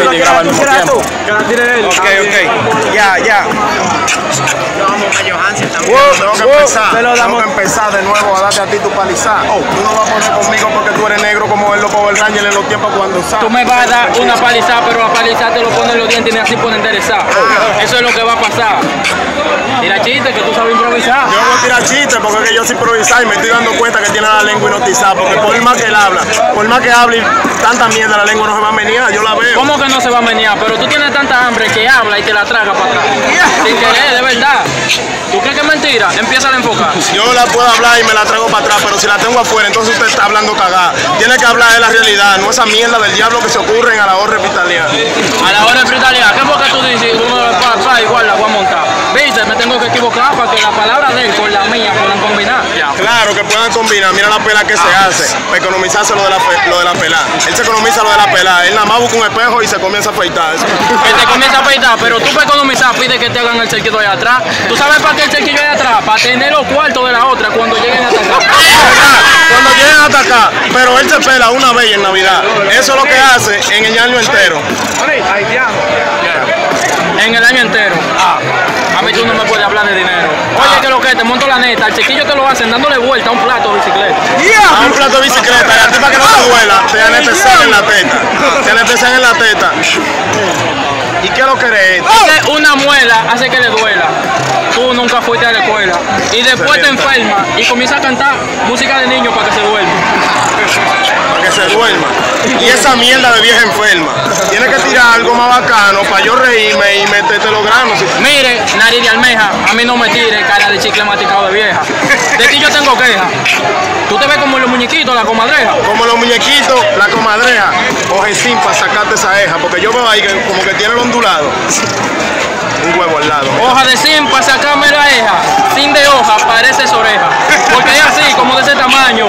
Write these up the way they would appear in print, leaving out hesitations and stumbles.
rápido y graba al mismo tiempo. Que la tire él. Ok. Ya. Tengo que empezar de nuevo a darte a ti tu palizada. Tú no vas a poner conmigo porque tú eres negro como el Power Ranger en los tiempos cuando sale. Tú me vas a dar una palizada, pero la palizada te lo ponen los dientes y así pone enderezar. Eso es lo que va a pasar. Tira chiste, que tú sabes improvisar. Yo voy a tirar chistes porque es que yo sé improvisar y me estoy dando cuenta que tiene la lengua hipnotizada. Porque por más que él habla, por más que hable tanta mierda, la lengua no se va a menear, yo la veo. ¿Cómo que no se va a menear? Pero tú tienes tanta hambre que habla y te la traga para atrás. Sin querer, de verdad. ¿Tú crees que es mentira? Empieza a enfocar. Yo la puedo hablar y me la traigo para atrás, pero si la tengo afuera, entonces usted está hablando cagada. Tiene que hablar de la realidad, no esa mierda del diablo que se ocurren a la hora hospitaliana. A la hora hospitaliana, ¿qué es porque tú dices? Igual la voy a montar. ¿Viste? Me tengo que equivocar para que la palabra de él con la mía puedan combinar. Claro que puedan combinar, mira la pela que se hace, para economizarse lo de la pelada. Él se economiza lo de la pelada, él nada más busca un espejo y se comienza a afeitar. Que te comienza a afeitar, pero tú para economizar pide que te hagan el cerquillo allá atrás. ¿Tú sabes para qué el cerquillo allá atrás? Para tener los cuartos de la otra cuando lleguen a atacar. Cuando lleguen a atacar, pero él se pela una vez en Navidad. Eso es lo que hace en el año entero. En el año entero. A mí tú no me puedes hablar de dinero. Oye, que lo que te monto la neta, el chiquillo te lo hacen dándole vuelta a un plato de bicicleta. A un plato de bicicleta, y a ti para que no te duela, te anestesian en la teta. Te anestesian en la teta. ¿Y qué lo querés? Es que una muela hace que le duela. Tú nunca fuiste a la escuela. Y después te enfermas y comienzas a cantar música de niño para que se duerma. Para que se duerma. Y esa mierda de vieja enferma. Tienes que tirar algo más bacano para yo reírme y meterte los granos. Mire, nariz de almeja, a mí no me tire cara de chicle masticado de vieja. De ti yo tengo queja. Tú te ves como los muñequitos, la comadreja. Como los muñequitos, la comadreja. Ojesín para sacarte esa eja, porque yo veo ahí que como que tiene el ondulado. Un huevo al lado. Hoja de zinc para sacarme la eja. Sin de hoja parece esa oreja. Porque es así, como de ese tamaño.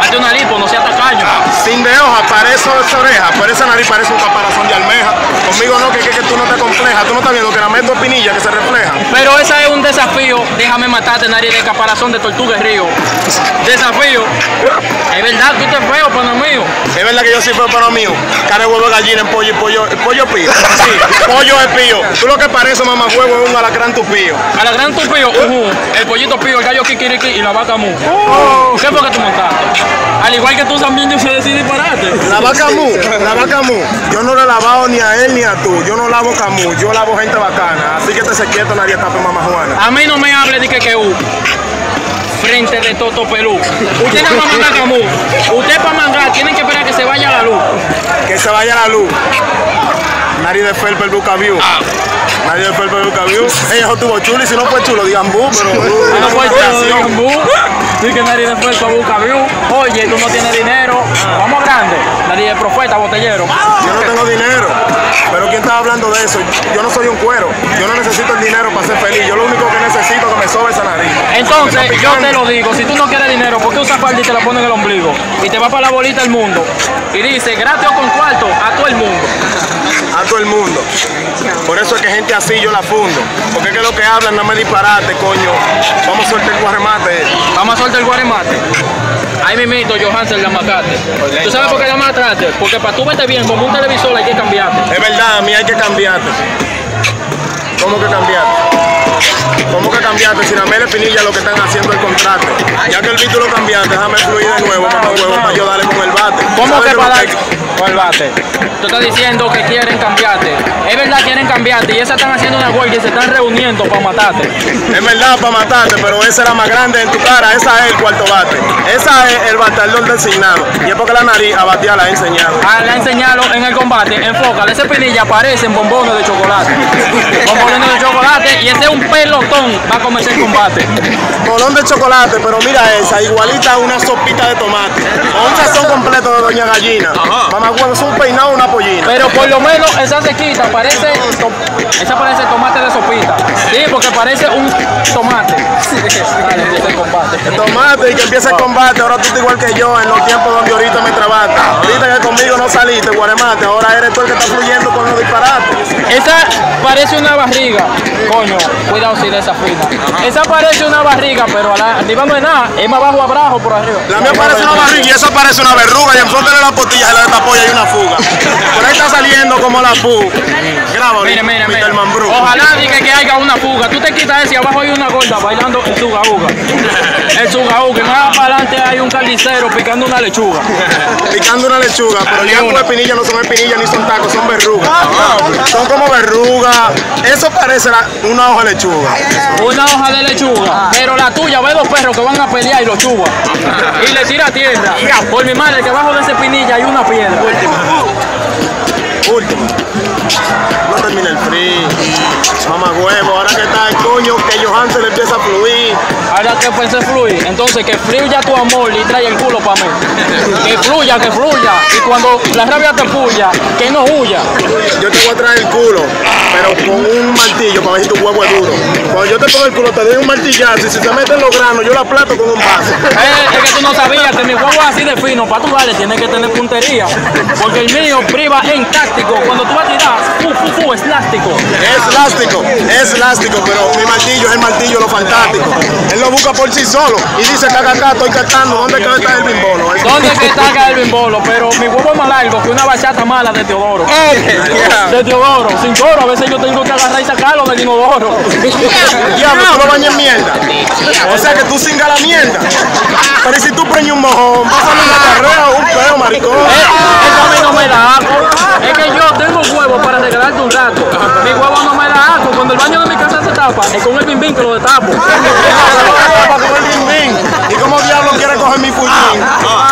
Hazte una lipo, no sea tacaño. Sin de hoja parece esa oreja, pero esa nariz parece un caparazón de almeja. Conmigo no, que tú no te complejas. Tú no estás viendo que la meto espinilla que se refleja. Pero ese es un desafío. Déjame matarte, nariz de caparazón de tortuga y río. Desafío. Es verdad, tú te feo, pana mío. Es verdad que yo soy feo, pana mío. Cara de huevo de gallina en pollo y pollo pío. Sí, pollo es pío. Tú lo que parece, mamá huevo, es un alacrán tupío. Alacrán tupío, el pollito pío, el gallo kikiriki y la vaca mu. ¿Qué fue que tú montaste? Al igual que tú también yo sé decir disparate. La vaca mu. Yo no le he lavado ni a él ni a tú. Yo no lavo camú, yo lavo gente bacana. Así que te se quieto, nadie tape mamá Juana. A mí no me hable de que frente de Toto Pelú. Usted no va a mandar camú. Usted para mandar tiene que esperar que se vaya la luz. Que se vaya la luz. Nariz de Felpa el Bucaviu. Nariz de Felpa el Bucaviu. Ella estuvo chulo y si no fue chulo, digan bu, pero. No fue chulo, digan bu. Sí que nariz de Felpa Bucaviu. Oye, tú no tienes dinero. Vamos grande. Nariz de profeta, botellero. Yo no tengo dinero. Pero ¿quién está hablando de eso? Yo no soy un cuero. Yo no necesito el dinero para ser feliz. Yo lo único que necesito es que me sobe esa nariz. Entonces, yo te lo digo, si tú no quieres dinero, ¿por qué usas falda y te la pones en el ombligo? Y te vas para la bolita del mundo. Y dice, gratis o con cuarto, a todo el mundo. A todo el mundo. Por eso es que gente así yo la fundo. Porque es que lo que hablan no me disparate, coño. Vamos a soltar el guaremate. Vamos a soltar el guaremate. Ahí mismito, Johansen la mataste. ¿Tú sabes por qué la mataste? Porque para tú verte bien como un televisor hay que cambiarte. Es verdad, a mí hay que cambiarte. ¿Cómo que cambiarte? ¿Cómo que cambiaste? Si Namel Espinilla lo que están haciendo el contrato. Ya que el Vito lo cambiaste, déjame fluir de nuevo, mamá huevo, para yo darle con el bate. ¿Cómo que para dar con el bate? Tú estás diciendo que quieren cambiarte. Es verdad, quieren cambiarte y esas están haciendo una huelga y se están reuniendo para matarte. Es verdad, para matarte, pero esa era más grande en tu cara. Esa es el cuarto bate. Esa es el batalón designado. Y es porque la nariz a batear la ha enseñado. La ha enseñado en el combate. Enfócale, ese Espinilla parecen bombones de chocolate. Bombones de chocolate y ese es un pelotón. Va a comerse el combate. Bolón de chocolate, pero mira esa, igualita a una sopita de tomate. O un sazón completo de Doña Gallina. Mamá huevo, es un peinado o una pollina. Pero por lo menos esa se quita, esa parece tomate de sopita. Sí, porque parece un tomate. Dale, empieza el combate. El tomate y que empiece el combate. Ahora tú estás igual que yo en los tiempos donde ahorita me trabaste. Ahorita que conmigo no saliste, guaremate. Ahora eres tú el que está fluyendo con los disparates. Esa parece una barriga. coño, cuidado si de esa fina. Esa parece una barriga, pero arriba no es nada, es más bajo abajo por arriba. La mía parece una barriga y esa parece una verruga y enfócale la postilla, se la destapó y hay una fuga. Por ahí está saliendo como la pu. Graba, Mira. Mr. Mambrú. Ojalá diga que haya una fuga. Tú te quitas ese y abajo hay una gorda bailando el sugaúga. El sugaúga, y más para adelante hay un carnicero picando una lechuga. Picando una lechuga, pero ya con espinillas no son espinillas ni son tacos, son verrugas. Son como verrugas. Eso parece una hoja de lechuga. Una hoja de lechuga, pero la tuya ve dos perros que van a pelear y lo chuba. Y le tira a tierra. Por mi madre, que abajo de esa espinilla hay una piedra. Último. No termina el free. Mamá huevo, ahora que está el coño, que Johan se le empieza a fluir. Ahora que pensé fluir, entonces que fluya tu amor y trae el culo para mí. Que fluya. Y cuando la rabia te puya, que no huya. Yo te voy a traer el culo, pero con un martillo para ver si tu huevo es duro. Cuando yo te pongo el culo, te doy un martillazo y si se meten los granos, yo la aplasto con un vaso. Es que tú no sabías que mi huevo es así de fino, para tu darle tienes que tener puntería. Porque el mío priva en táctico. Cuando tú vas a tirar, es elástico. Es elástico, pero mi martillo es el martillo, lo fantástico. Él lo busca por sí solo y dice, acá, estoy cantando, ¿dónde está el bimbolo? ¿Dónde está el bimbolo? Pero mi huevo es más largo que una bachata mala de Teodoro. De Teodoro, sin coro, a veces yo tengo que agarrar y sacarlo del inodoro. Diablo, tú lo bañas en mierda. O sea que tú cingas la mierda. Pero si tú preñas un mojón, vas a salir una carrera o un peo, maricón. Eso a mí no me da asco. Es que yo tengo huevos para regalarte un rato. Mi huevo no me da asco. Cuando el baño de mi casa se tapa, es con el bimbín que lo destapo. ¿Y cómo diablo quiere coger mi fullín?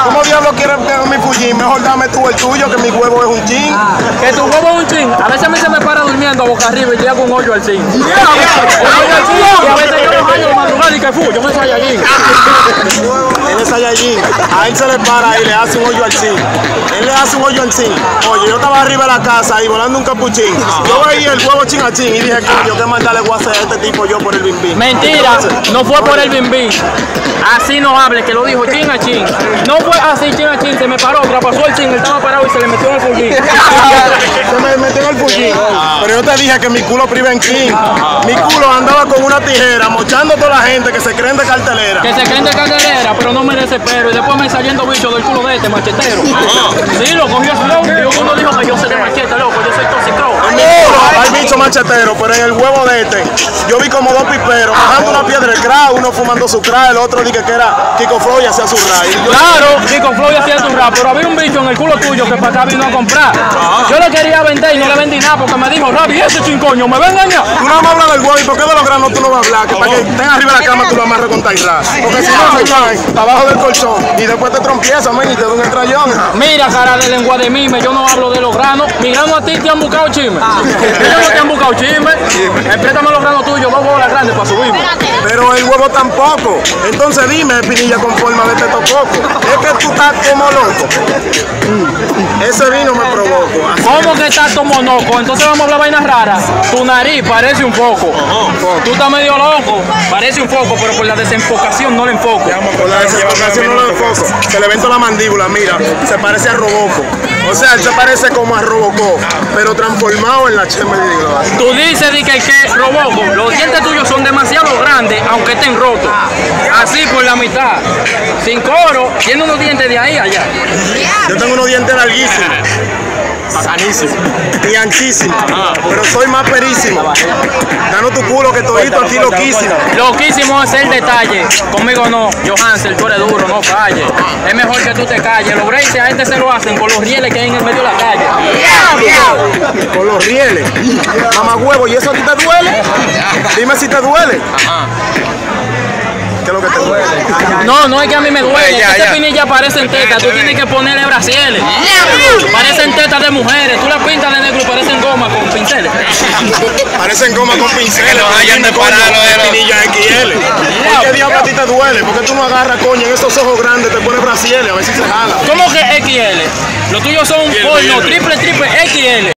¿Cómo diablo quiere coger mi fullín? Mejor dame tú el tuyo, que mi huevo es un chin. Que tu huevo es un chin. A veces a mí se me para durmiendo a boca arriba y te hago un hoyo al chin. Un hoyo al chin. Y a veces yo los hallo de madrugada y que yo me soy allí. Él es Saiyajin. A él se le para y le hace un hoyo al chin. Él le hace un hoyo al chin. Oye, yo estaba arriba de la casa y volando un capuchín. Yo veía el huevo chin a chin y dije, coño, ¿qué maldad le voy a hacer a este tipo yo por el bimbín? Mentira, no fue por el bimbín. Así no hable, que lo dijo chin a chin. No fue así chin a chin, se me paró, traspasó el chin, él estaba parado y se le metió en el fullín. Se me metió en el fullín. Pero yo te dije que mi culo priva en king. Mi culo andaba con una tijera, mochando a toda la gente que se creen de cartelera. Que se creen de cartelera, pero no me desespero. Y después me saliendo bicho del culo de este machetero. Sí, lo cogió slow y uno dijo que yo soy de machete, loco, yo soy toxicro. Hay bicho machetero, pero en el huevo de este, yo vi como dos piperos bajando una piedra del crack, uno fumando su crack, el otro dije que era Kiko Flow y hacía su ray. Claro, Kiko Flow y hacía su rap, pero había un bicho en el culo tuyo que para acá vino a comprar. Yo le quería vender y no le vendí nada porque me dijo, Rabi, ese chincoño, ¿me va a engañar? Tú no me hablas del huevo y ¿por qué de los granos tú no vas a hablar? Que para que estén arriba de la cama tú lo amarras con tairra. Porque si no se caen abajo del colchón y después te trompiezas, man, y te da un estrellón. Mira, cara de lengua de mime, yo no hablo de los granos. Mis granos a ti te han buscado chisme. Ellos no te han buscado chisme. Préstame los granos tuyos, dos bolas grandes para subirme. Pero el huevo tampoco. Entonces dime, Pinilla, con forma de teto poco. Es que tú estás como loco. Ese vino me provoca. ¿Cómo que estás como loco? Entonces vamos a hablar vainas raras. Tu nariz parece un foco. Tú estás medio loco. Parece un foco, pero por la desenfocación no le enfoco. Por la desenfocación no le enfoco. Se le vento la mandíbula, mira. Se parece a Roboco. O sea, él se parece como a Robocop, pero transformado en la Chema de Global. Tú dices que Roboco, los dientes tuyos son demasiado grandes, aunque estén rotos. Así por la mitad. Sin coro, tiene unos dientes de ahí a allá. Yo tengo unos dientes larguísimos. Bacanísimo. Y anchísimo. Pero soy más perísimo. Gano tu culo que todito aquí loquísimo. Loquísimo es el detalle. Conmigo no, Johansel, tú eres duro, no falles. Es mejor que tú te calles. Los braces a este se lo hacen con los rieles que hay en el medio de la calle. Con los rieles. Mamá huevo, ¿y eso a ti te duele? Dime si te duele. ¿Qué es lo que te duele? No es que a mí me duele. Esta pinilla parecen tetas. Tú tienes que ponerle brasieles. Parecen tetas de mujeres. Tú las pintas de negro y parecen goma con pinceles. Parecen goma con pinceles. Vayan de pararlo de pinilla XL. ¿Por qué diablo a ti te duele? ¿Por qué tú no agarras, coño, en esos ojos grandes te pones brasieles a ver si se jala? ¿Cómo que XL? Los tuyos son porno, triple XL.